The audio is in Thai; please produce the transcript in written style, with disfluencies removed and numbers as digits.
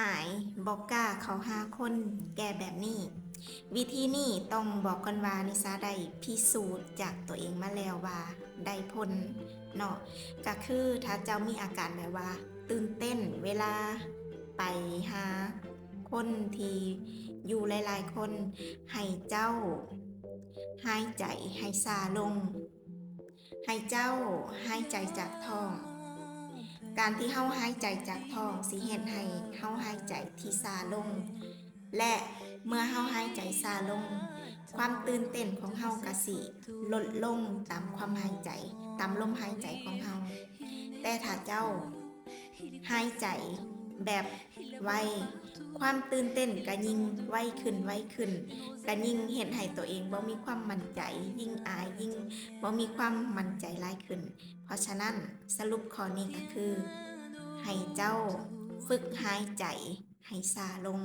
อายบอกกล้าเขาหาคนแก่แบบนี้วิธีนี้ต้องบอกกันว่านิสาได้พิสูจน์จากตัวเองมาแล้วว่าได้ผลเนาะก็คือถ้าเจ้ามีอาการแบบว่าตื่นเต้นเวลาไปหาคนที่อยู่หลายๆคนให้เจ้าหายใจให้ซาลงให้เจ้าหายใจจากท้อง การที่เฮาหายใจจากท้องสิเฮ็ดให้เฮาหายใจที่ซาลงและเมื่อเฮาหายใจซาลงความตื่นเต้นของเฮาก็สิลดลงตามความหายใจตามลมหายใจของเฮาแต่ถ้าเจ้าหายใจแบบไวความตื่นเต้นก็ยิ่งไวขึ้นก็ยิ่งเฮ็ดให้ตัวเองบ่มีความมั่นใจยิ่งอายยิ่งบ่มีความมั่นใจหลายขึ้นเพราะฉะนั้นสรุปข้อนี้ก็คือให้เจ้าฝึกหายใจให้ซาลง